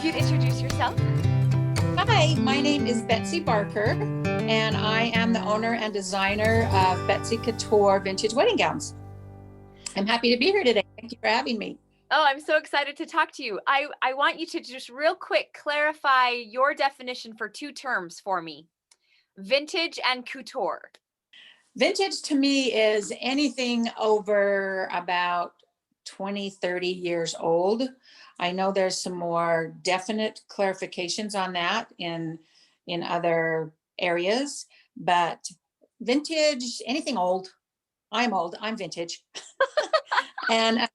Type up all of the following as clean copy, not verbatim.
if you'd introduce yourself. Hi, my name is Betsy Barker, and I am the owner and designer of Betsy Couture Vintage Wedding Gowns. I'm happy to be here today. Thank you for having me. Oh, I'm so excited to talk to you. I want you to just real quick clarify your definition for two terms for me: vintage and couture. Vintage to me is anything over about 20, 30 years old. I know there's some more definite clarifications on that in other areas, but vintage, anything old. I'm old, I'm vintage. And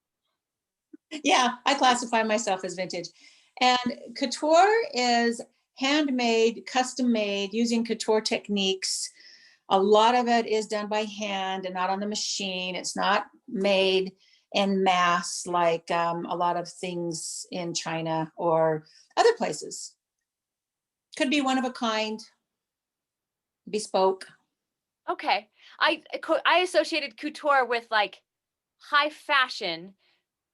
yeah, I classify myself as vintage. And couture is handmade, custom made, using couture techniques. A lot of it is done by hand and not on the machine. It's not made en masse like a lot of things in China or other places. Could be one of a kind, bespoke. Okay. I associated couture with like high fashion,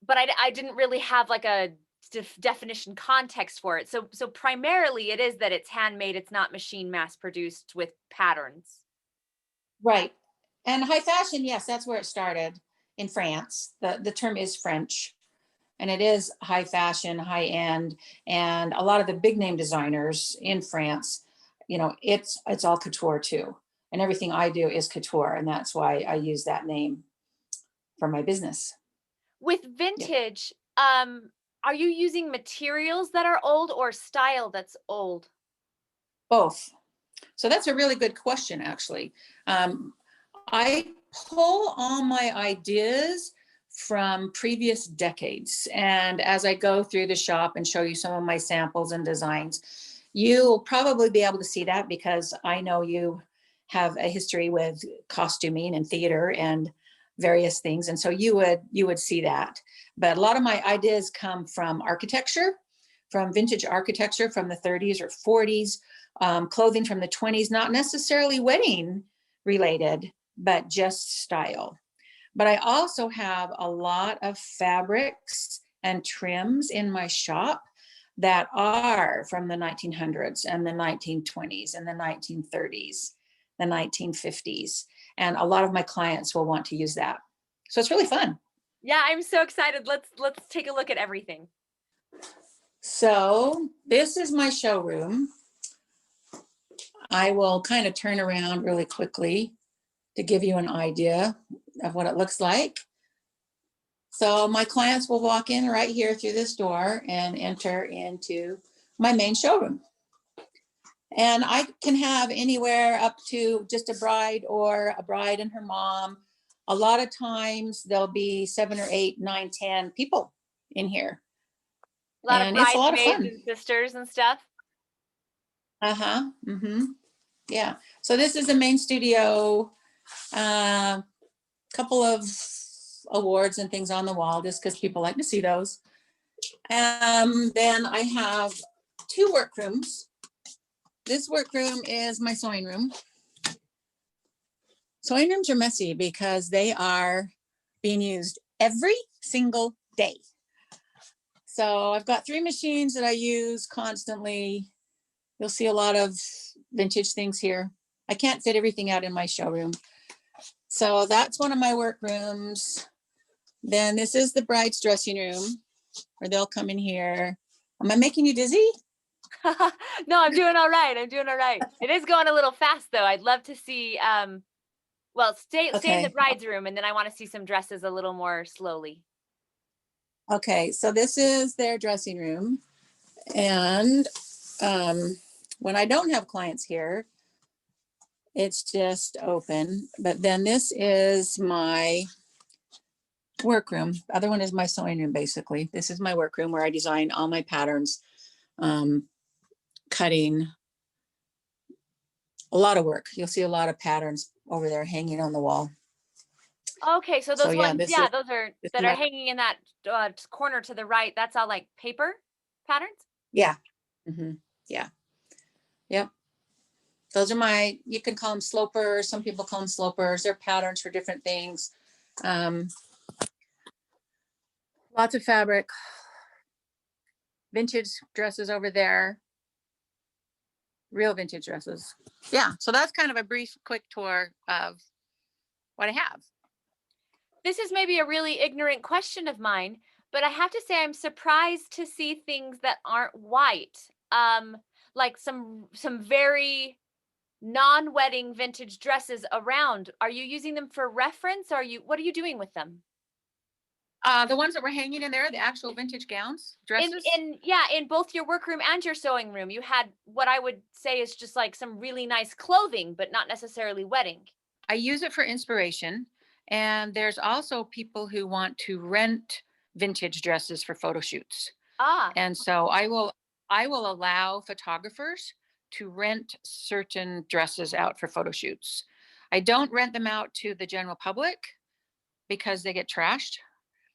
but I didn't really have like a definition context for it. So primarily it is that it's handmade, it's not machine mass produced with patterns. Right. And high fashion, yes, that's where it started in France. The term is French. And it is high fashion, high end, and a lot of the big name designers in France, it's all couture too. And everything I do is couture, and that's why I use that name for my business. With Yeah, vintage, are you using materials that are old or style that's old? both. So that's a really good question, actually. Um, I pull all my ideas from previous decades. And as I go through the shop and show you some of my samples and designs, you'll probably be able to see that because I know you have a history with costuming and theater and various things. And so you would see that. But a lot of my ideas come from architecture, from vintage architecture from the 30s or 40s, clothing from the 20s, not necessarily wedding related, but just style. But I also have a lot of fabrics and trims in my shop that are from the 1900s and the 1920s and the 1930s, the 1950s. And a lot of my clients will want to use that. So it's really fun. Yeah, I'm so excited. Let's take a look at everything. So this is my showroom. I will kind of turn around really quickly to give you an idea of what it looks like. So my clients will walk in right here through this door and enter into my main showroom. And I can have anywhere up to just a bride or a bride and her mom. A lot of times there'll be 7 or 8, 9, 10 people in here. A lot of And it's a lot of bridesmaids fun. and sisters and stuff. Uh-huh. Yeah. So this is the main studio. Couple of awards and things on the wall just because people like to see those. Then I have 2 workrooms. This workroom is my sewing room. Sewing rooms are messy because they are being used every single day. So I've got 3 machines that I use constantly. You'll see a lot of vintage things here. I can't fit everything out in my showroom. So that's one of my workrooms. Then this is the bride's dressing room where they'll come in here. Am I making you dizzy? No, I'm doing all right. I'm doing all right. It is going a little fast though. I'd love to see stay in the Okay. bride's room, and then I want to see some dresses a little more slowly. Okay. So this is their dressing room. And when I don't have clients here, it's just open. But then this is my workroom. The other one is my sewing room, basically. This is my workroom where I design all my patterns, cutting, a lot of work. You'll see a lot of patterns over there hanging on the wall. Okay, so So those yeah, ones, those are this is that are my, hanging in that corner to the right. That's all like paper patterns. yeah. Yeah. Yep. Those are you can call them slopers. Some people call them slopers. They're patterns for different things. Lots of fabric, vintage dresses over there, real vintage dresses. Yeah, so that's kind of a brief, quick tour of what I have. This is maybe a really ignorant question of mine, but I have to say I'm surprised to see things that aren't white. Like some very non-wedding vintage dresses around. Are you using them for reference? Are you what are you doing with them? The ones that were hanging in there, the actual vintage gowns, In dresses. in yeah, in both your workroom and your sewing room, you had what I would say is just like some really nice clothing, but not necessarily wedding. I use it for inspiration. And there's also people who want to rent vintage dresses for photo shoots. Ah, And so I will allow photographers to rent certain dresses out for photo shoots. I don't rent them out to the general public because they get trashed.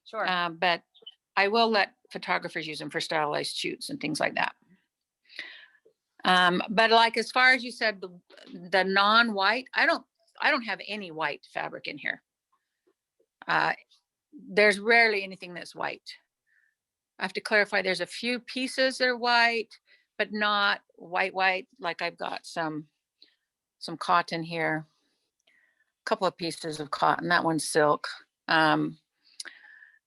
sure. But I will let photographers use them for stylized shoots and things like that. But like as far as you said, the non-white, I don't have any white fabric in here. Uh, there's rarely anything that's white. I have to clarify there's a few pieces that are white, but not white. Like I've got some cotton here, a couple of pieces of cotton. That one's silk.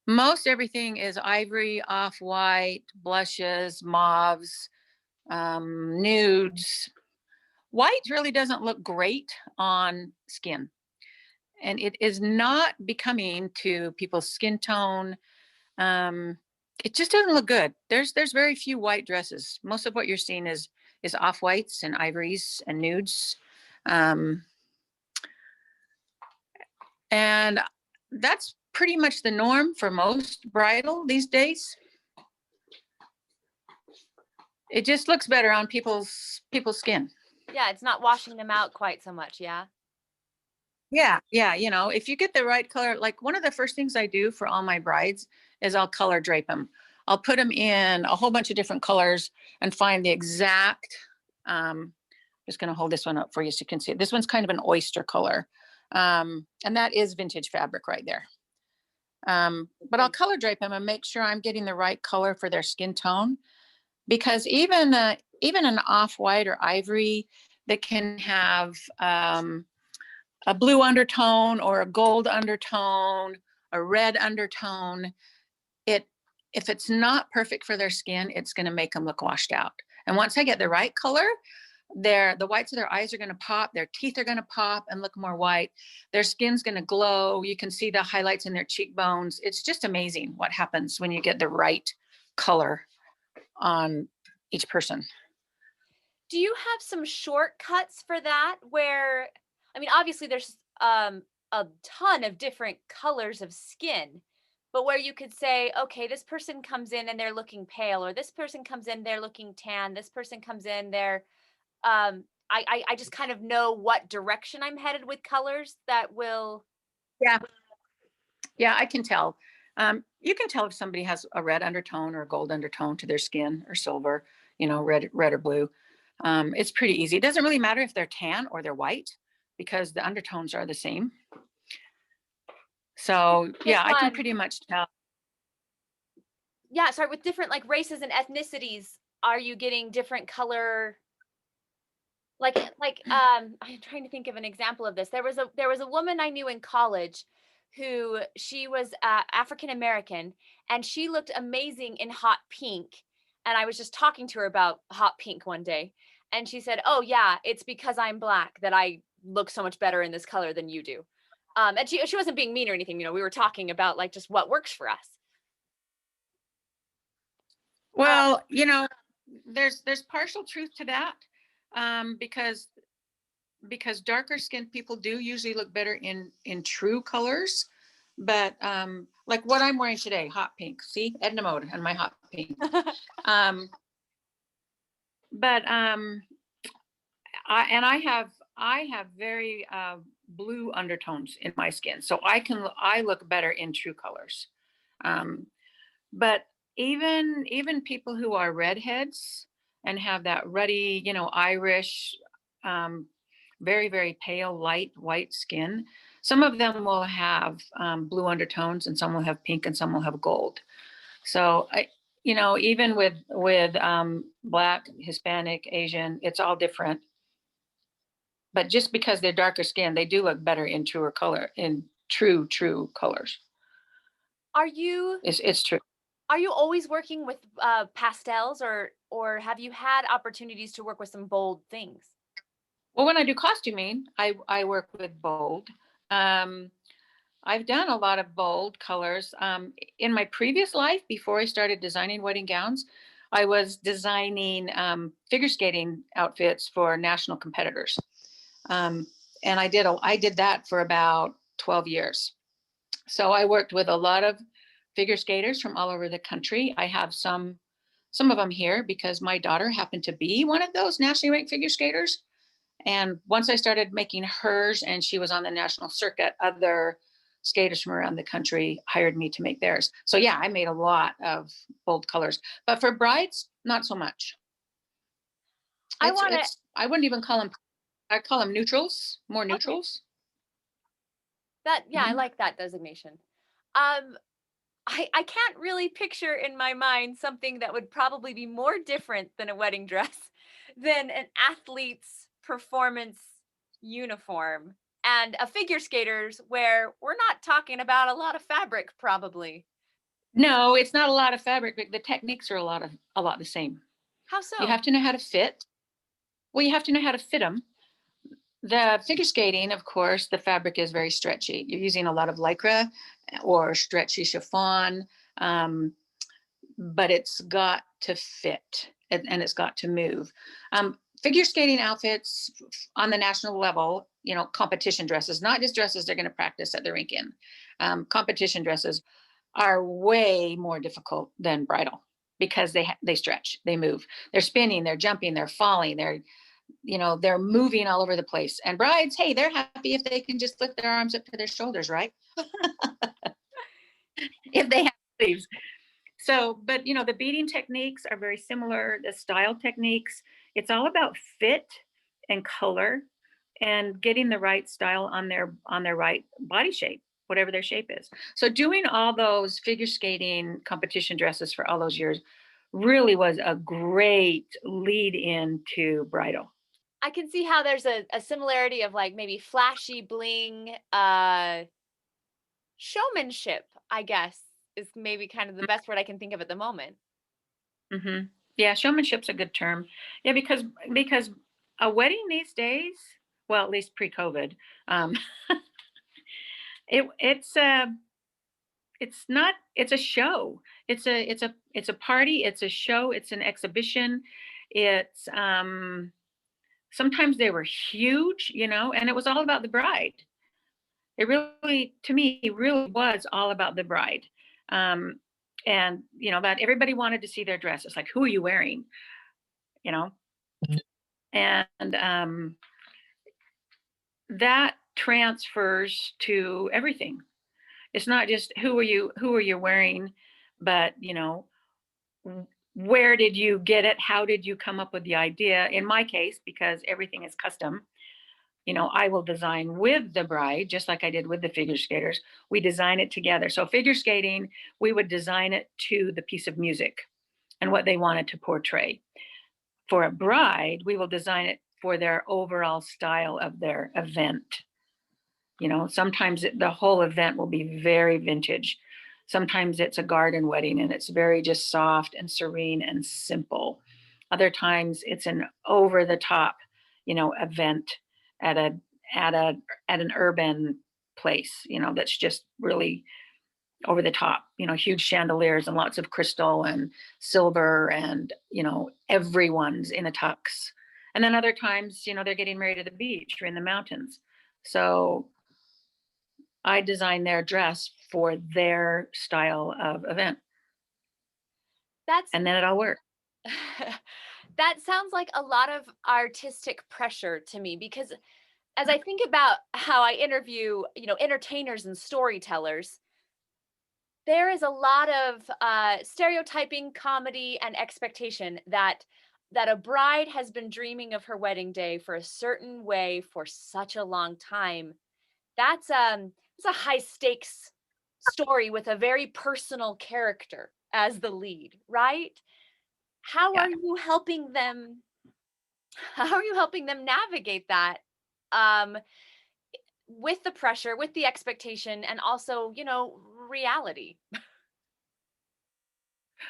Most everything is ivory, off-white, blushes, mauves, nudes. White really doesn't look great on skin, and it is not becoming to people's skin tone. Um, it just doesn't look good. There's very few white dresses. Most of what you're seeing is off whites and ivories and nudes, um, and that's pretty much the norm for most bridal these days. It just looks better on people's skin. Yeah, it's not washing them out quite so much, yeah? Yeah. If you get the right color, like one of the first things I do for all my brides is I'll color drape them. I'll put them in a whole bunch of different colors and find the exact. Just going to hold this one up for you so you can see it. This one's kind of an oyster color, and that is vintage fabric right there. But I'll color drape them and make sure I'm getting the right color for their skin tone, because even an off white or ivory that can have a blue undertone or a gold undertone, a red undertone, it if it's not perfect for their skin, it's going to make them look washed out. And once I get the right color, the whites of their eyes are going to pop, their teeth are going to pop and look more white, their skin's going to glow, you can see the highlights in their cheekbones. It's just amazing what happens when you get the right color on each person. Do you have some shortcuts for that where I mean, obviously there's a ton of different colors of skin, but where you could say, okay, this person comes in and they're looking pale, or this person comes in, they're looking tan, this person comes in, they're I just kind of know what direction I'm headed with colors that will Yeah, yeah, I can tell. You can tell if somebody has a red undertone or a gold undertone to their skin, or silver, red or blue. It's pretty easy. It doesn't really matter if they're tan or they're white because the undertones are the same. So this yeah, I can one. pretty much tell. Yeah, sorry, with different like races and ethnicities, are you getting different color I'm trying to think of an example of this. There was a woman I knew in college who she was African American, and she looked amazing in hot pink. And I was just talking to her about hot pink one day, and she said, "Oh yeah, it's because I'm black that I look so much better in this color than you do." And she wasn't being mean or anything. We were talking about like just what works for us. Uh, Well, there's partial truth to that, because darker skinned people do usually look better in true colors. But like what I'm wearing today, hot pink. See, Edna Mode and my hot pink. Um, but I have very blue undertones in my skin, so I look better in true colors. Um, but even people who are redheads and have that ruddy, Irish, um, very very pale light white skin, some of them will have blue undertones, and some will have pink, and some will have gold. So even with Black, Hispanic, Asian, it's all different. But just because they're darker skin, they do look better in truer color, in true colors. Are you It's true. are you always working with pastels, or have you had opportunities to work with some bold things? Well, when I do costuming, I work with bold. Um, I've done a lot of bold colors. In my previous life, before I started designing wedding gowns, I was designing figure skating outfits for national competitors. Um, and I did that for about 12 years. So I worked with a lot of figure skaters from all over the country. I have some of them here because my daughter happened to be one of those nationally ranked figure skaters. And once I started making hers and she was on the national circuit, other skaters from around the country hired me to make theirs. So yeah, I made a lot of bold colors. But for brides, not so much. I want to. It's I wouldn't even call them, I call them neutrals, more Okay. neutrals. Yeah, I Mhm. like that designation. Um, I can't really picture in my mind something that would probably be more different than a wedding dress than an athlete's performance uniform and a figure skater's, where we're not talking about a lot of fabric probably. No, it's not a lot of fabric, but the techniques are a lot the same. How You so? have to know how to fit. Well, you have to know how to fit them. The figure skating, of course, the fabric is very stretchy. You're using a lot of lycra or stretchy chiffon, um, but it's got to fit and it's got to move. Figure skating outfits on the national level, competition dresses, not just dresses they're going to practice at the rink in. Competition dresses are way more difficult than bridal because they stretch, they move, they're spinning, they're jumping, they're falling, they're moving all over the place. And brides, hey, they're happy if they can just lift their arms up to their shoulders, right? If they have sleeves. So, but the beading techniques are very similar. The style techniques, it's all about fit and color and getting the right style on their right body shape, whatever their shape is. So doing all those figure skating competition dresses for all those years really was a great lead into bridal. I can see how there's a similarity of like maybe flashy bling, showmanship, I guess, is maybe kind of the best word I can think of at the moment. Mm-hmm. Yeah, showmanship's a good term. Yeah, because a wedding these days, well, at least pre-COVID, um, it's not it's a show. It's a party. It's a show. It's an exhibition. It's sometimes they were huge, and it was all about the bride. It really, to me, really was all about the bride. Um, and that everybody wanted to see their dress. It's like, who are you wearing? You know, and that transfers to everything. It's not just who are you wearing, but where did you get it? How did you come up with the idea? In my case, because everything is custom, I will design with the bride, just like I did with the figure skaters. We design it together. So figure skating, we would design it to the piece of music and what they wanted to portray. For a bride, we will design it for their overall style of their event. Sometimes the whole event will be very vintage. Sometimes it's a garden wedding and it's very just soft and serene and simple. Other times it's an over the top, event at a at a at an urban place, that's just really over the top, huge chandeliers and lots of crystal and silver and, everyone's in a tux. And then other times, they're getting married at the beach or in the mountains. So I design their dress for their style of event, That's and then it all works. that sounds like a lot of artistic pressure to me because as I think about how I interview, entertainers and storytellers, there is a lot of stereotyping, comedy, and expectation that a bride has been dreaming of her wedding day for a certain way for such a long time. It's a high stakes story with a very personal character. as the lead, right? How Yeah. are you helping them how are you helping them navigate that, um, with the pressure, with the expectation, and also, reality?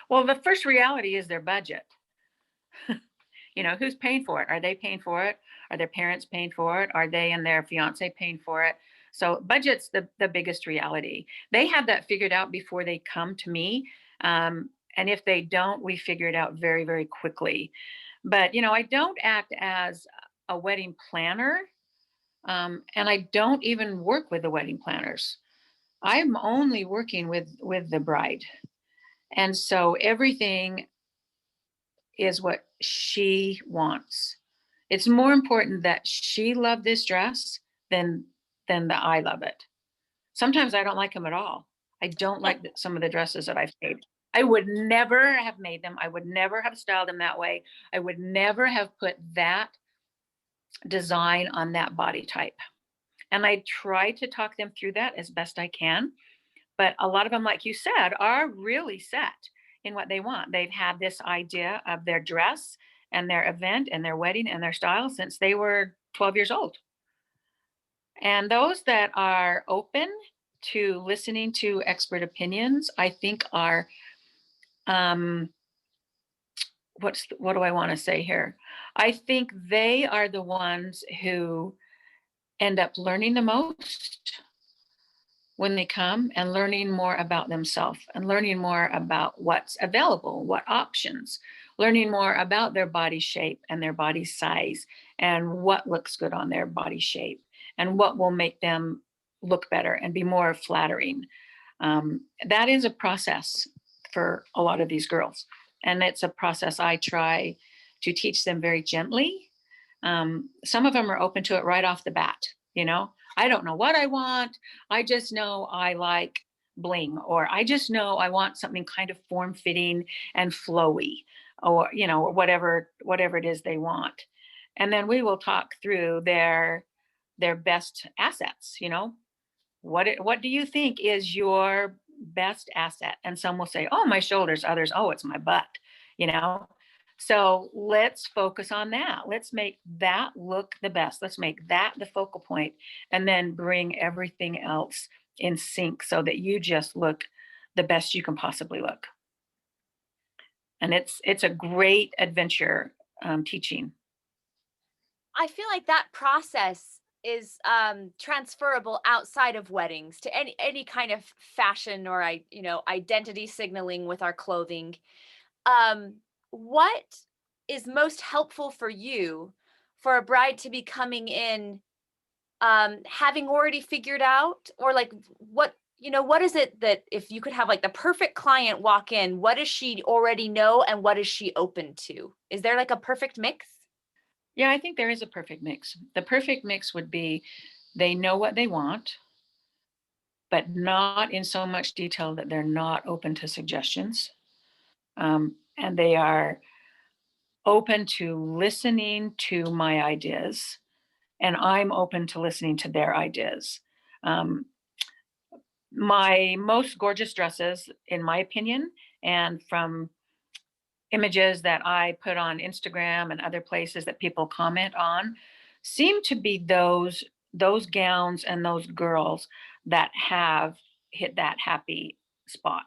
Well, the first reality is their budget. Who's paying for it? Are they paying for it? Are their parents paying for it? Are they and their fiance paying for it? So budget's the biggest reality. They have that figured out before they come to me. And if they don't, we figure it out very, very quickly. But I don't act as a wedding planner, and I don't even work with the wedding planners. I'm only working with the bride, and so everything is what she wants. It's more important that she love this dress than that I love it. Sometimes I don't like them at all. I don't like some of the dresses that I've made. I would never have made them. I would never have styled them that way. I would never have put that design on that body type. And I try to talk them through that as best I can. But a lot of them, like you said, are really set in what they want. They've had this idea of their dress and their event and their wedding and their style since they were 12 years old. And those that are open to listening to expert opinions, I think are um what do I want to say here? I think they are the ones who end up learning the most when they come, and learning more about themselves and learning more about what's available, what options, learning more about their body shape and their body size and what looks good on their body shape and what will make them look better and be more flattering. That is a process for a lot of these girls. And it's a process I try to teach them very gently. Some of them are open to it right off the bat. I don't know what I want. I just know I like bling, or I just know I want something kind of form fitting and flowy, or whatever it is they want. And then we will talk through their best assets. What do you think is your best asset? And some will say, oh, my shoulders. Others, oh, it's my butt. you know so let's focus on that. Let's make that look the best. Let's make that the focal point, and then bring everything else in sync so that you just look the best you can possibly look. And it's a great adventure, teaching. I feel like that process is transferable outside of weddings to any kind of fashion or identity signaling with our clothing. What is most helpful for you for a bride to be coming in having already figured out, or like what is it that if you could have like the perfect client walk in, what does she already know and what is she open to? Is there like a perfect mix? Yeah, I think there is a perfect mix. The perfect mix would be they know what they want, but not in so much detail that they're not open to suggestions. And they are open to listening to my ideas, and I'm open to listening to their ideas. Um, my most gorgeous dresses, in my opinion, and from images that I put on Instagram and other places that people comment on, seem to be those gowns and those girls that have hit that happy spot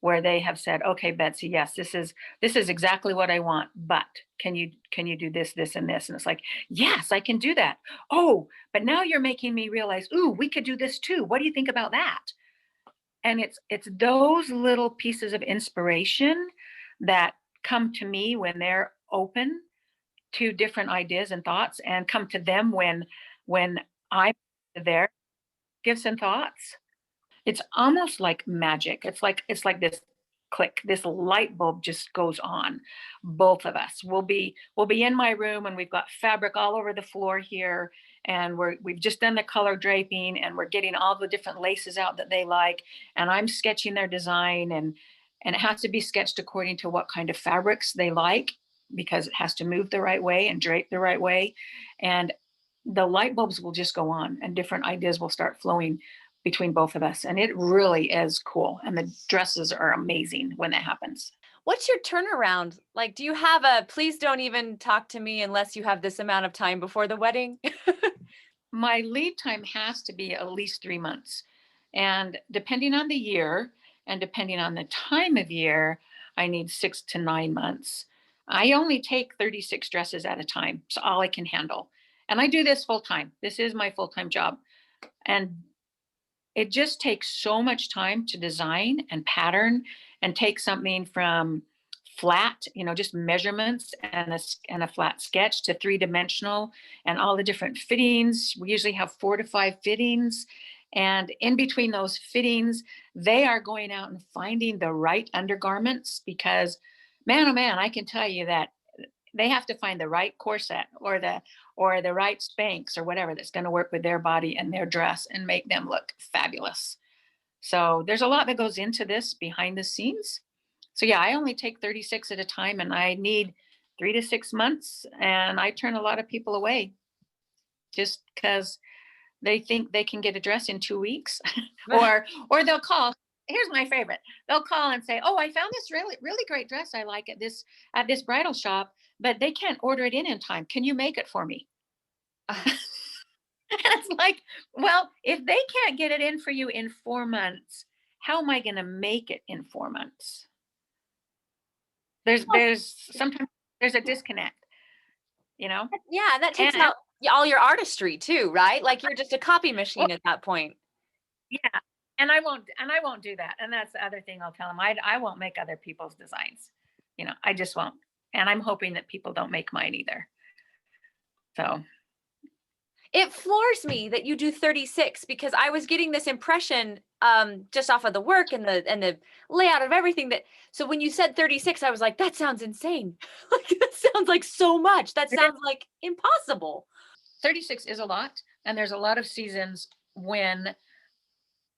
where they have said, okay, Betsy, yes, this is exactly what I want, but can you do this, this, and this? And it's like, yes, I can do that. Oh, but now you're making me realize, ooh, we could do this too. What do you think about that? And it's those little pieces of inspiration that come to me when they're open to different ideas and thoughts, and come to them when I'm there, give some thoughts. It's almost like magic. It's like this click, this light bulb just goes on. Both of us will be in my room, and we've got fabric all over the floor here, and we've just done the color draping, and we're getting all the different laces out that they like, and I'm sketching their design, and it has to be sketched according to what kind of fabrics they like, because it has to move the right way and drape the right way. And the light bulbs will just go on, and different ideas will start flowing between both of us. And it really is cool. And the dresses are amazing when that happens. What's your turnaround? Like, do you have a please don't even talk to me unless you have this amount of time before the wedding? My lead time has to be at least 3 months. And depending on the year and depending on the time of year, I need 6 to 9 months. I only take 36 dresses at a time. It's all I can handle. And I do this full time. This is my full time job. And it just takes so much time to design and pattern and take something from flat, just measurements and a flat sketch to 3 dimensional and all the different fittings. We usually have 4 to 5 fittings. And in between those fittings, they are going out and finding the right undergarments because, man, oh man, I can tell you that they have to find the right corset or the right Spanx or whatever that's going to work with their body and their dress and make them look fabulous. So there's a lot that goes into this behind the scenes. So yeah, I only take 36 at a time and I need 3 to 6 months, and I turn a lot of people away just because they think they can get a dress in 2 weeks or they'll call. Here's my favorite. They'll call and say, "Oh, I found this really really great dress I like at this bridal shop, but they can't order it in time. Can you make it for me?" And it's like, well, if they can't get it in for you in 4 months, how am I going to make it in 4 months? There's sometimes there's a disconnect, you know? Yeah, and that takes And out all your artistry too, right? Like you're just a copy well, machine at that point. yeah. And I won't do that. And that's the other thing I'll tell them. I won't make other people's designs. I just won't. And I'm hoping that people don't make mine either. So, It floors me that you do 36 because I was getting this impression just off of the work and the layout of everything that so when you said 36 I was like that sounds insane. Like that sounds like so much. That sounds like impossible. 36 is a lot. And there's a lot of seasons when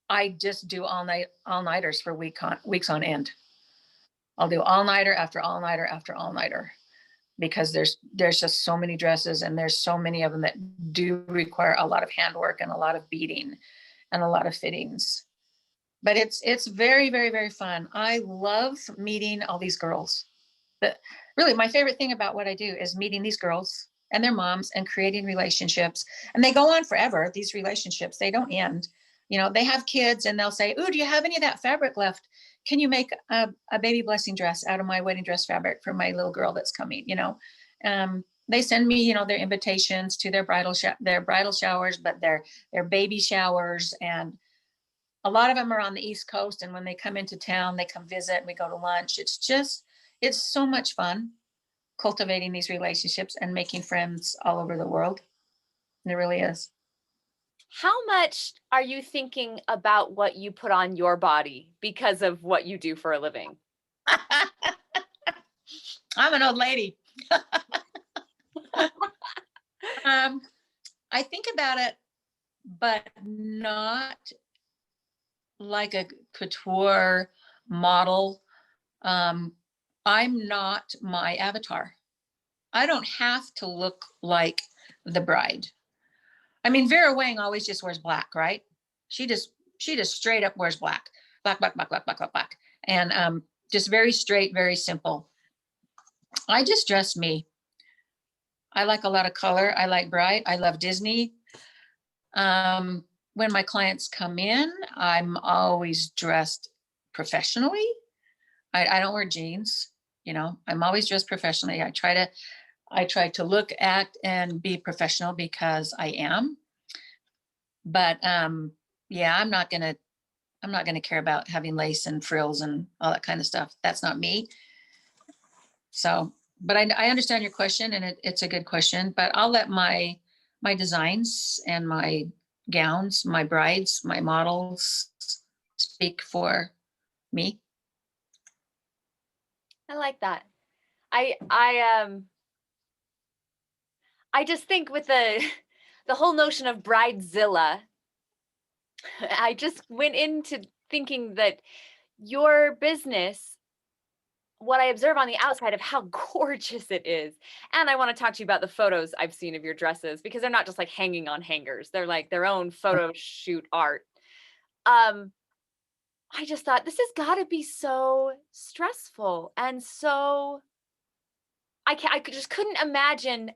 I just do all-nighters for weeks on end. I'll do all-nighter after all-nighter after all-nighter because there's just so many dresses and there's so many of them that do require a lot of handwork and a lot of beading and a lot of fittings. But it's very, very, very fun. I love meeting all these girls. But really, my favorite thing about what I do is meeting these girls and their moms and creating relationships. And they go on forever, these relationships. They don't end. They have kids and they'll say, "Ooh, do you have any of that fabric left? Can you make a baby blessing dress out of my wedding dress fabric for my little girl that's coming?" They send me, their invitations to their bridal showers, but their baby showers. And a lot of them are on the East Coast. And when they come into town, they come visit and we go to lunch. It's so much fun cultivating these relationships and making friends all over the world. It really is. How much are you thinking about what you put on your body because of what you do for a living? I'm an old lady. I think about it, but not like a couture model. I'm not my avatar. I don't have to look like the bride. I mean, Vera Wang always just wears black, right? She just straight up wears black, black, black, black, black, black, black, black, and just very straight, very simple. I just dress me. I like a lot of color. I like bright. I love Disney. When my clients come in, I'm always dressed professionally. I don't wear jeans. I'm always dressed professionally. I try to look, act, and be professional because I am. But yeah, I'm not gonna care about having lace and frills and all that kind of stuff. That's not me. So, but I understand your question, and it's a good question. But I'll let my designs and my gowns, my brides, my models speak for me. I like that. I just think with the whole notion of bridezilla, I just went into thinking that your business, what I observe on the outside of how gorgeous it is. And I want to talk to you about the photos I've seen of your dresses because they're not just like hanging on hangers. They're like their own photo shoot art. um, I just thought this has got to be so stressful and so just couldn't imagine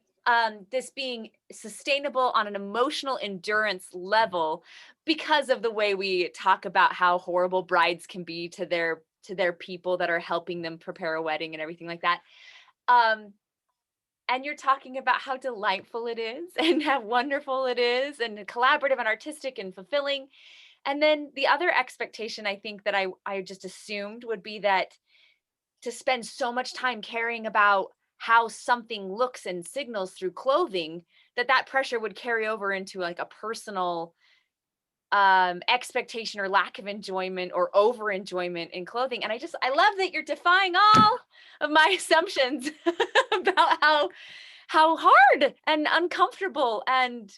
this being sustainable on an emotional endurance level because of the way we talk about how horrible brides can be to their people that are helping them prepare a wedding and everything like that. Um, and you're talking about how delightful it is and how wonderful it is and collaborative and artistic and fulfilling. And then the other expectation I think that I just assumed would be that to spend so much time caring about how something looks and signals through clothing, that pressure would carry over into like a personal expectation or lack of enjoyment or over enjoyment in clothing. And I love that you're defying all of my assumptions about how hard and uncomfortable and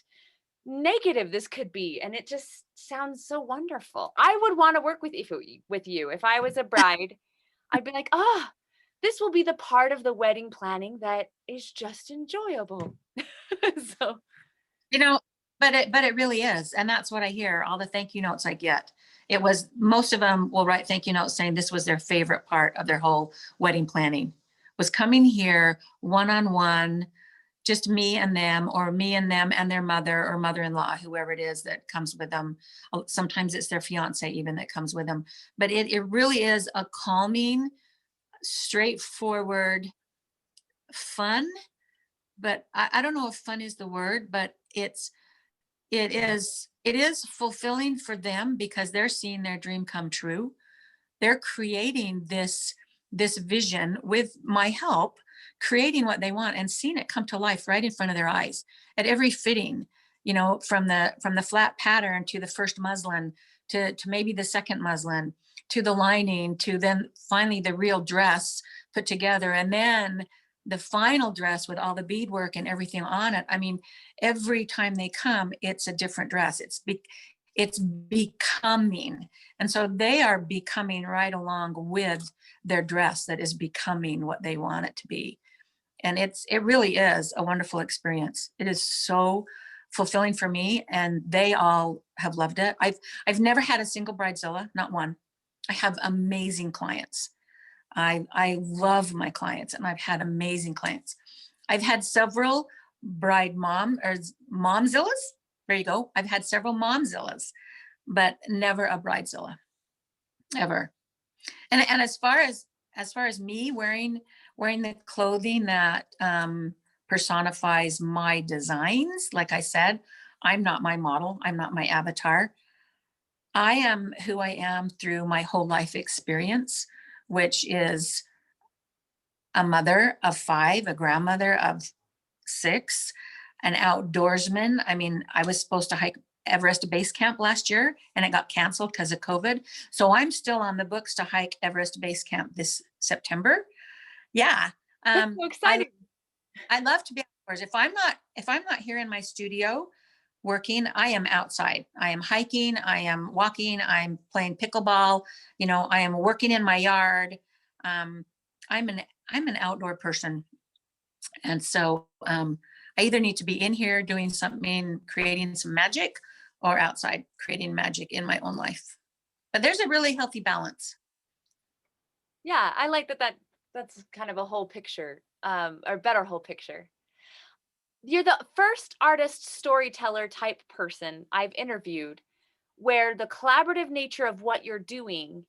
negative this could be. And it just sounds so wonderful. I would want to work with you if I was a bride. I'd be like, oh, this will be the part of the wedding planning that is just enjoyable. So You know, but it really is. And that's what I hear, all the thank you notes I get. It was, most of them will write thank you notes saying this was their favorite part of their whole wedding planning, was coming here one-on-one, just me and them, or me and them and their mother or mother-in-law, whoever it is that comes with them. Sometimes it's their fiance even that comes with them. But it really is a calming, straightforward, fun, but I don't know if fun is the word, but it is fulfilling for them because they're seeing their dream come true. They're creating this vision with my help, creating what they want and seeing it come to life right in front of their eyes at every fitting, from the flat pattern to the first muslin to maybe the second muslin to the lining to then finally the real dress put together, and then the final dress with all the beadwork and everything on it. I mean, every time they come, it's a different dress. It's becoming. And so they are becoming right along with their dress that is becoming what they want it to be. And it really is a wonderful experience. It is so fulfilling for me, and they all have loved it. I've never had a single bridezilla, not one. I have amazing clients. I love my clients, and I've had amazing clients. I've had several bride mom or momzillas. There you go. I've had several momzillas, but never a bridezilla ever. And as far as me wearing the clothing that personifies my designs, like I said, I'm not my model. I'm not my avatar. I am who I am through my whole life experience, which is a mother of 5, a grandmother of 6, an outdoorsman. I mean, I was supposed to hike Everest Base Camp last year and it got canceled because of COVID. So I'm still on the books to hike Everest Base Camp this September. Yeah. that's Um, so I exciting. I love to be outdoors. If I'm not here in my studio working, I am outside. I am hiking, I am walking, I'm playing pickleball, I am working in my yard. Um, I'm an outdoor person. And so I either need to be in here doing something, creating some magic, or outside creating magic in my own life. But there's a really healthy balance. Yeah, I like that's kind of a whole picture, or better whole picture. You're the first artist storyteller type person I've interviewed where the collaborative nature of what you're doing,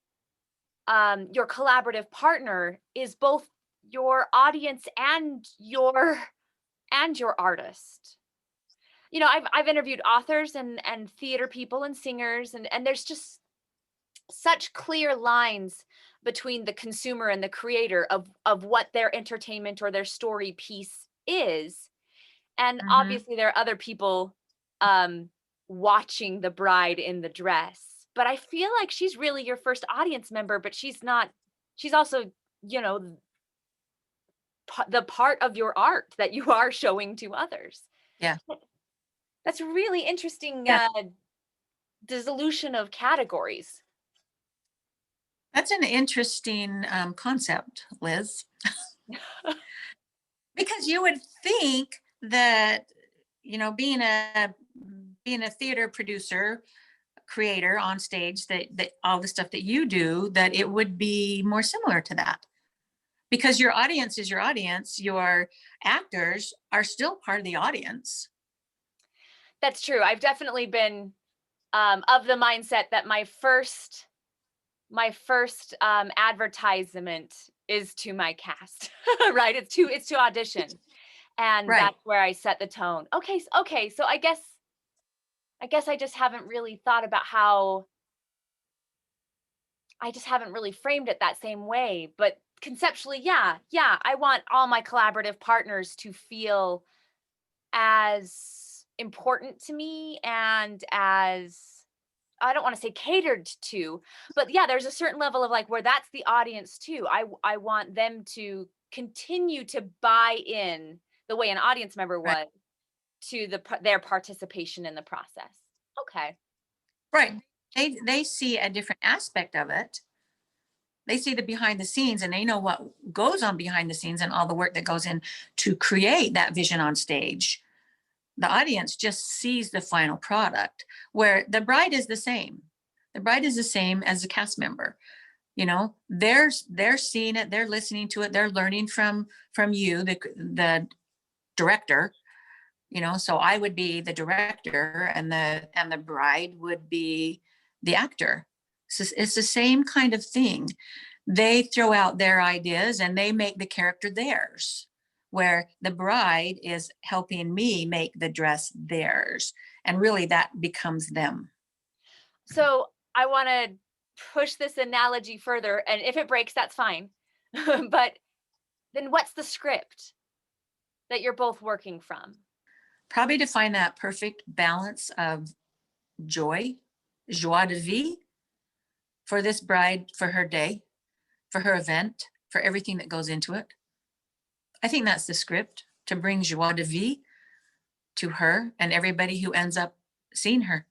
your collaborative partner is both your audience and your artist. I've interviewed authors and theater people and singers, and there's just such clear lines between the consumer and the creator of what their entertainment or their story piece is. And Mhm. obviously there are other people um watching the bride in the dress. But I feel like she's really your first audience member, but she's also, you know, the part of your art that you are showing to others. Yeah. That's a really interesting Yeah. dissolution of categories. That's an interesting concept, Liz, because you would think that, being a theater producer, creator on stage, that all the stuff that you do, that it would be more similar to that, because your audience is your audience. Your actors are still part of the audience. That's true. I've definitely been of the mindset that my first advertisement is to my cast, right? It's to audition, and Right. that's where I set the tone. Okay, so I guess I just haven't really thought about how I just haven't really framed it that same way. But conceptually, yeah, I want all my collaborative partners to feel as important to me and as, I don't want to say catered to, but yeah, there's a certain level of like where that's the audience too. I want them to continue to buy in the way an audience member Right. would to their participation in the process. Okay. Right. They see a different aspect of it. They see the behind the scenes, and they know what goes on behind the scenes and all the work that goes in to create that vision on stage. The audience just sees the final product, where the bride is the same. The bride is the same as a cast member. You know, they're seeing it, they're listening to it, they're learning from you, the director. You know, so I would be the director, and the bride would be the actor. It's the same kind of thing. They throw out their ideas and they make the character theirs, where the bride is helping me make the dress theirs, and really that becomes them. So I want to push this analogy further, and if it breaks, that's fine. But then what's the script that you're both working from? Probably to find that perfect balance of joy, joie de vivre, for this bride, for her day, for her event, for everything that goes into it. I think that's the script, to bring joie de vivre to her and everybody who ends up seeing her.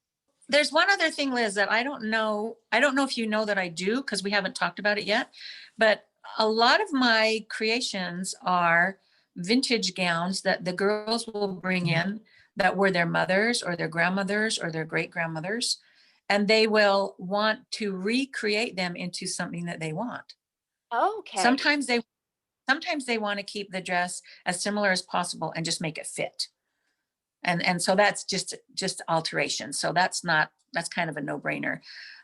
There's one other thing, Liz, that I don't know. I don't know if you know that I do, because we haven't talked about it yet. But a lot of my creations are vintage gowns that the girls will bring in, that were their mothers or their grandmothers or their great grandmothers. And they will want to recreate them into something that they want. Okay. Sometimes they want to keep the dress as similar as possible and just make it fit. And so that's just alteration. So that's kind of a no-brainer.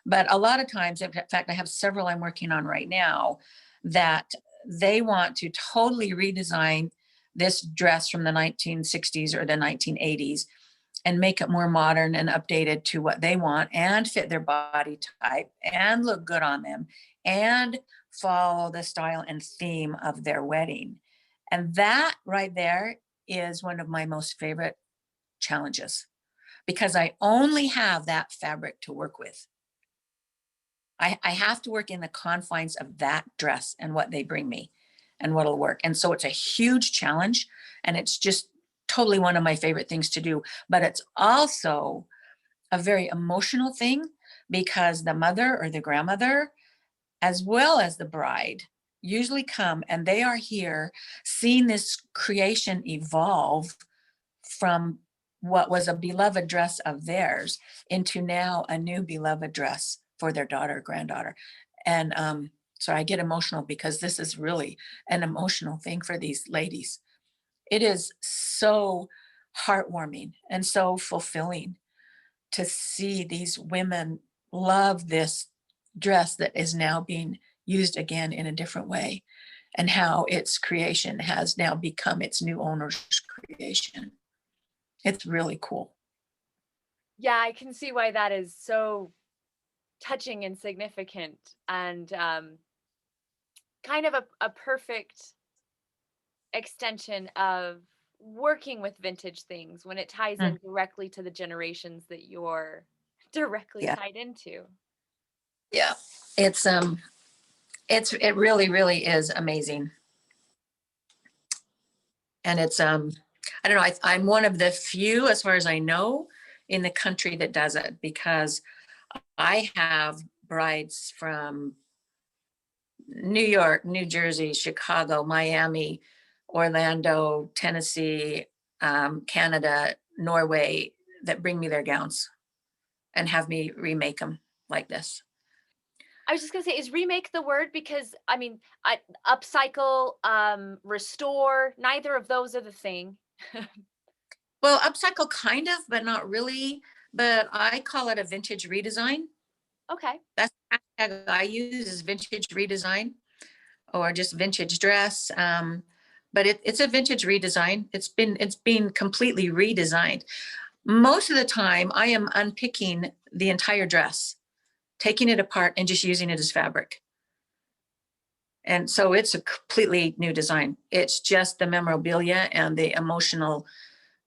But a lot of times, in fact, I have several I'm working on right now, that they want to totally redesign this dress from the 1960s or the 1980s and make it more modern and updated to what they want, and fit their body type and look good on them and follow the style and theme of their wedding. And that right there is one of my most favorite challenges, because I only have that fabric to work with. I have to work in the confines of that dress and what they bring me and what'll work. And so it's a huge challenge, and it's just totally one of my favorite things to do. But it's also a very emotional thing, because the mother or the grandmother, as well as the bride, usually come, and they are here seeing this creation evolve from what was a beloved dress of theirs into now a new beloved dress for their daughter or granddaughter. And so I get emotional, because this is really an emotional thing for these ladies. It is so heartwarming and so fulfilling to see these women love this dress that is now being used again in a different way, and how its creation has now become its new owner's creation. It's really cool. Yeah, I can see why that is so touching and significant, and kind of a perfect extension of working with vintage things when it ties Mm, in directly to the generations that you're directly yeah, tied into. yeah. It's it really, really is amazing. And it's I don't know, I'm one of the few, as far as I know, in the country that does it, because I have brides from New York, New Jersey, Chicago, Miami, Orlando, Tennessee, Canada, Norway, that bring me their gowns. and have me remake them like this. I was just gonna say, is remake the word? Because I mean, upcycle, restore, neither of those are the thing. Well, upcycle kind of, but not really. But I call it a vintage redesign. Okay. That's the hashtag I use is vintage redesign or just vintage dress. But it's a vintage redesign. It's been completely redesigned. Most of the time, I am unpicking the entire dress, taking it apart, and just using it as fabric. And so it's a completely new design. It's just the memorabilia and the emotional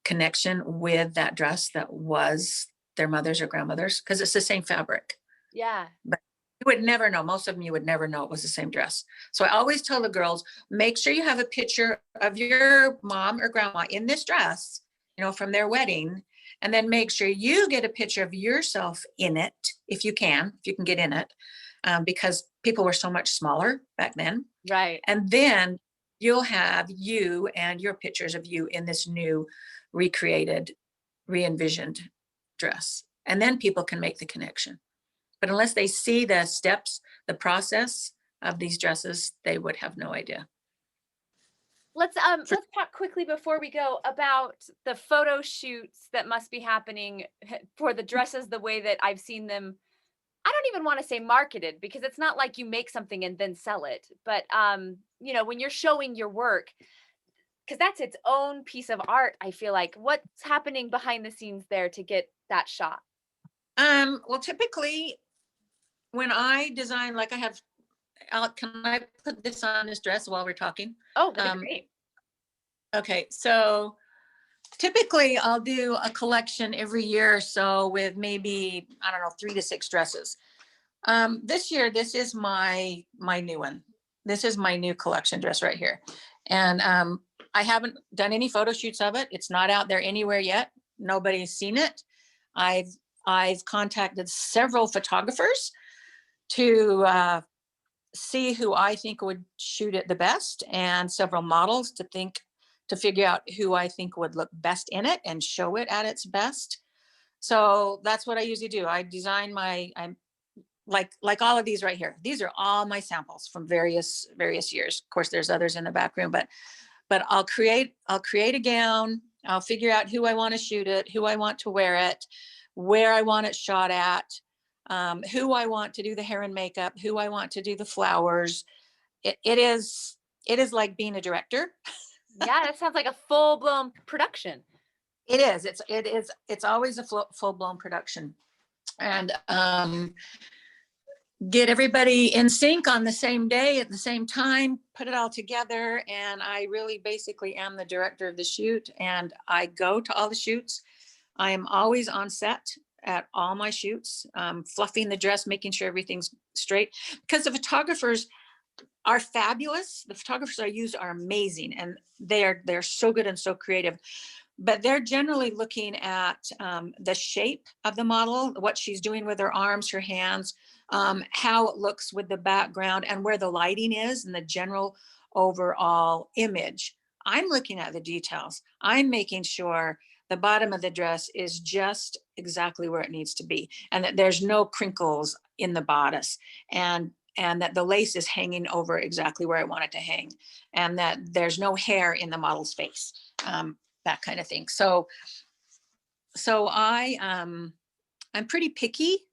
connection with that dress that was their mother's or grandmother's, because it's the same fabric. Yeah. But you would never know. Most of them, you would never know it was the same dress. So I always tell the girls, make sure you have a picture of your mom or grandma in this dress, from their wedding. And then make sure you get a picture of yourself in it, if you can get in it, because people were so much smaller back then. Right. And then you'll have you and your pictures of you in this new, recreated, re-envisioned dress. And then people can make the connection. But unless they see the steps, the process of these dresses, they would have no idea. For Let's talk quickly before we go about the photo shoots that must be happening for the dresses the way that I've seen them. I don't even want to say marketed because it's not like you make something and then sell it. But when you're showing your work, because that's its own piece of art, I feel like. What's happening behind the scenes there to get that shot? well, typically when I design, like I have, can I put this on this dress while we're talking? Oh, that'd be Um, great. okay, so typically I'll do a collection every year or so with maybe, I don't know, 3 to 6 dresses. This year, this is my new one. This is my new collection dress right here. And I haven't done any photo shoots of it. It's not out there anywhere yet. Nobody's seen it. I've contacted several photographers to see who I think would shoot it the best, and several models to figure out who I think would look best in it and show it at its best. So that's what I usually do. I'm like all of these right here. These are all my samples from various years. Of course, there's others in the back room, but I'll create a gown. I'll figure out who I want to shoot it, who I want to wear it, where I want it shot at, who I want to do the hair and makeup, who I want to do the flowers. It is like being a director. Yeah, that sounds like a full-blown production. It is. It's always a full blown production, and get everybody in sync on the same day at the same time, put it all together. And I really basically am the director of the shoot, and I go to all the shoots. I am always on set at all my shoots, fluffing the dress, making sure everything's straight, because the photographers are fabulous. The photographers I use are amazing, and they're so good and so creative. But they're generally looking at the shape of the model, what she's doing with her arms, her hands, how it looks with the background, and where the lighting is, and the general overall image. I'm looking at the details. I'm making sure the bottom of the dress is just exactly where it needs to be, and that there's no crinkles in the bodice, and that the lace is hanging over exactly where I want it to hang, and that there's no hair in the model's face. That kind of thing. So I'm pretty picky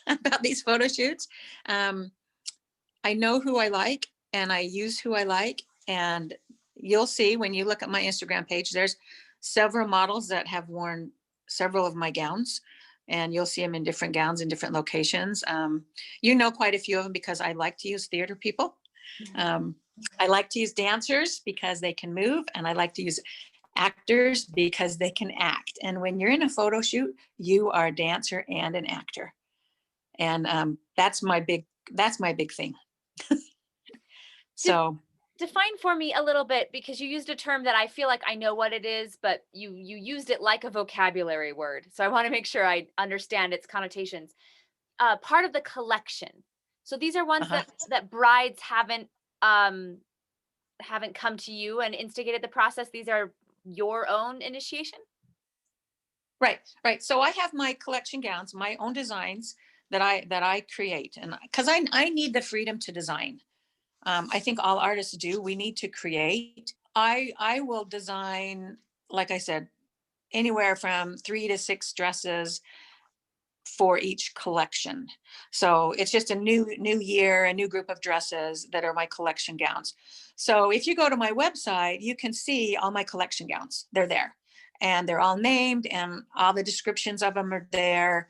about these photo shoots. I know who I like, and I use who I like. And you'll see when you look at my Instagram page, there's several models that have worn several of my gowns, and you'll see them in different gowns in different locations. Quite a few of them because I like to use theater people. I like to use dancers because they can move, and I like to use actors because they can act. And when you're in a photo shoot, you are a dancer and an actor. And that's my big thing. So Define for me a little bit, because you used a term that I feel like I know what it is, but you used it like a vocabulary word. So I want to make sure I understand its connotations. Part of the collection. So these are ones uh-huh. that brides haven't come to you and instigated the process. These are your own initiation? Right, right. So I have my collection gowns, my own designs that I create, and because I need the freedom to design. I think all artists do. We need to create. I will design, like I said, anywhere from 3 to 6 dresses for each collection. So it's just a new year, a new group of dresses that are my collection gowns. So if you go to my website, you can see all my collection gowns. They're there, and they're all named, and all the descriptions of them are there.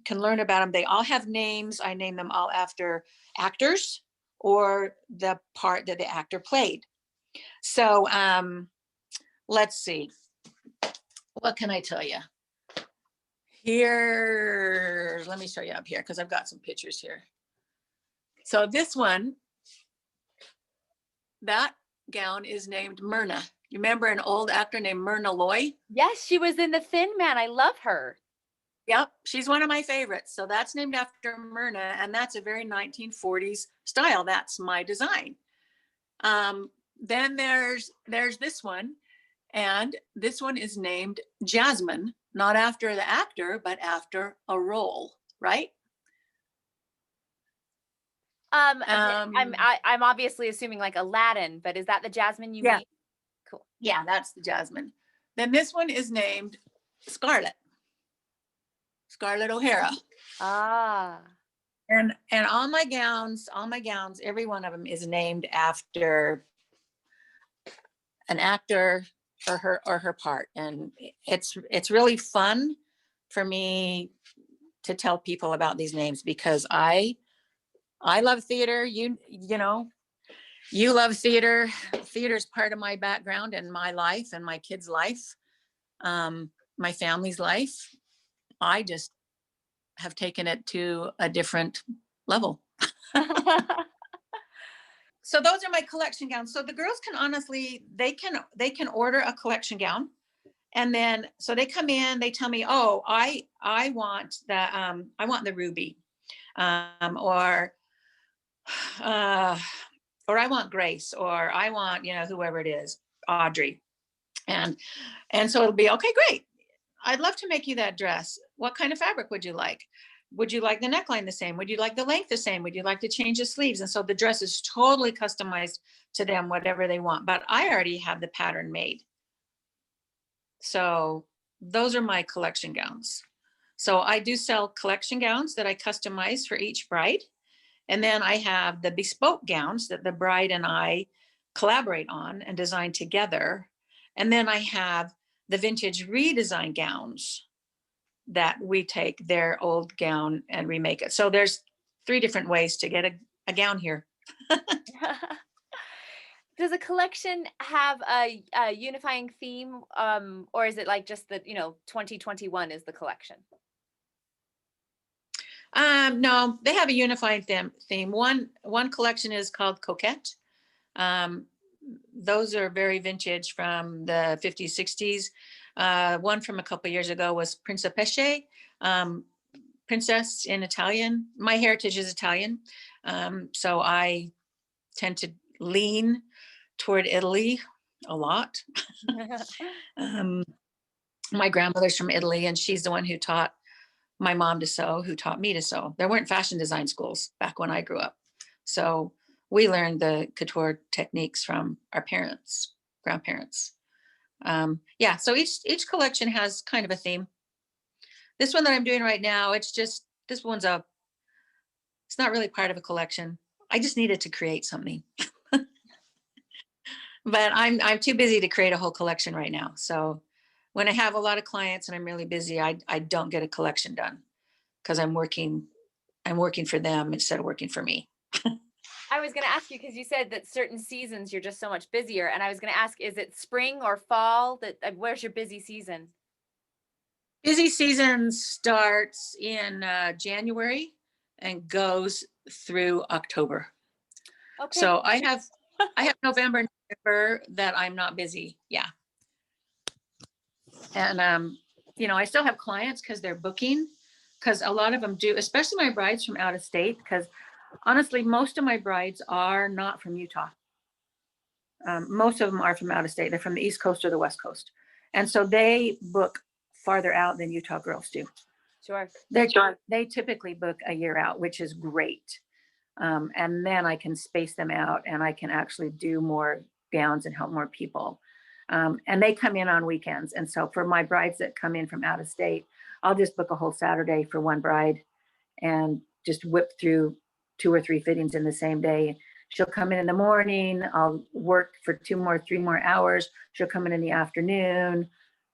Can learn about them. They all have names. I name them all after actors or the part that the actor played. So let's see. What can I tell you? Here, let me show you up here because I've got some pictures here. So this one, that gown is named Myrna. You remember an old actor named Myrna Loy? Yes, she was in The Thin Man. I love her. Yep, she's one of my favorites. So that's named after Myrna, and that's a very 1940s style. That's my design. Then there's this one, and this one is named Jasmine, not after the actor, but after a role, right? I'm obviously assuming like Aladdin, but is that the Jasmine you Yeah, mean? Cool. yeah, that's the Jasmine. Then this one is named Scarlett, Scarlett O'Hara. Ah. And all my gowns, every one of them is named after an actor or her part. And it's really fun for me to tell people about these names because I love theater. You know, you love theater. Theater is part of my background and my life and my kids' life, my family's life. I just have taken it to a different level. So those are my collection gowns. So the girls can honestly, they can order a collection gown, and then so they come in, they tell me, oh, I want the ruby, or uh, or I want Grace, or I want, whoever it is, Audrey. And so it'll be okay, great. I'd love to make you that dress. What kind of fabric would you like? Would you like the neckline the same? Would you like the length the same? Would you like to change the sleeves? And so the dress is totally customized to them, whatever they want. But I already have the pattern made. So those are my collection gowns. So I do sell collection gowns that I customize for each bride. And then I have the bespoke gowns that the bride and I collaborate on and design together. And then I have the vintage redesign gowns that we take their old gown and remake it. So there's 3 different ways to get a gown here. Does a collection have a unifying theme, or is it like just that 2021 is the collection? No, they have a unifying theme. One collection is called Coquette. Those are very vintage from the 50s, 60s. One from a couple of years ago was Principesce, princess in Italian. My heritage is Italian, so I tend to lean toward Italy a lot. My grandmother's from Italy, and she's the one who taught my mom to sew, who taught me to sew. There weren't fashion design schools back when I grew up. So we learned the couture techniques from our parents, grandparents. Yeah, so each collection has kind of a theme. This one that I'm doing right now, it's not really part of a collection. I just needed to create something. But I'm too busy to create a whole collection right now. So when I have a lot of clients and I'm really busy, I don't get a collection done because I'm working for them instead of working for me. I was going to ask you, because you said that certain seasons you're just so much busier, and I was going to ask, is it spring or fall where's your busy season? Busy season starts in January and goes through October. Okay. So I have November and December that I'm not busy. Yeah. And I still have clients because they're booking, because a lot of them do, especially my brides from out of state, because honestly, most of my brides are not from Utah. Most of them are from out of state. They're from the East Coast or the West Coast. And so they book farther out than Utah girls do. Sure. They typically book a year out, which is great. And then I can space them out and I can actually do more gowns and help more people. And they come in on weekends. And so for my brides that come in from out of state, I'll just book a whole Saturday for one bride and just whip through 2 or 3 fittings in the same day. She'll come in the morning. I'll work for 2 or 3 more hours. She'll come in the afternoon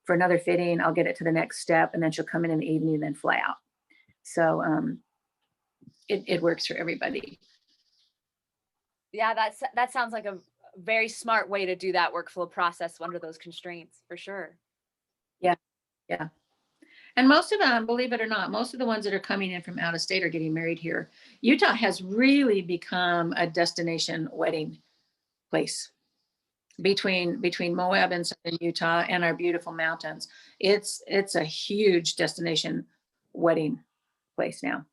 for another fitting. I'll get it to the next step, and then she'll come in the evening and then fly out. So it works for everybody. Yeah, that sounds like a very smart way to do that workflow process under those constraints, for sure. Yeah, yeah. And most of them, believe it or not, most of the ones that are coming in from out of state are getting married here. Utah has really become a destination wedding place. Between Moab and southern Utah and our beautiful mountains, it's a huge destination wedding place now.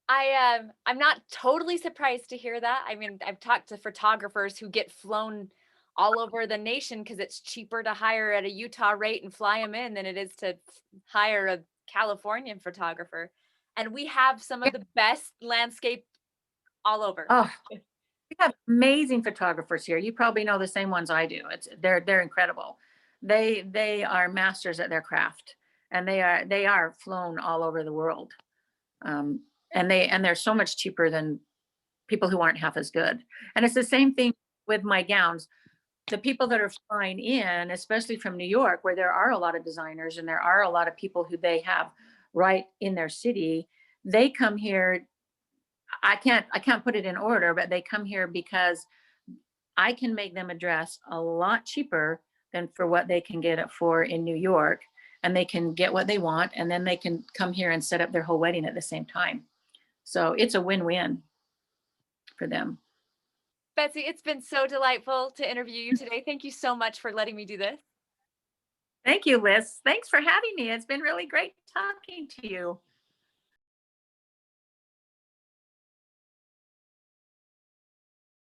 I'm not totally surprised to hear that. I mean, I've talked to photographers who get flown all over the nation because it's cheaper to hire at a Utah rate and fly them in than it is to hire a Californian photographer. And we have some of the best landscape all over. Oh, we have amazing photographers here. You probably know the same ones I do. They're incredible. They are masters at their craft, and they are flown all over the world. And they're so much cheaper than people who aren't half as good. And it's the same thing with my gowns. The people that are flying in, especially from New York, where there are a lot of designers and there are a lot of people who they have right in their city, they come here. I can't put it in order, but they come here because I can make them a dress a lot cheaper than for what they can get it for in New York, and they can get what they want, and then they can come here and set up their whole wedding at the same time. So it's a win-win for them. Betsy, it's been so delightful to interview you today. Thank you so much for letting me do this. Thank you, Liz. Thanks for having me. It's been really great talking to you.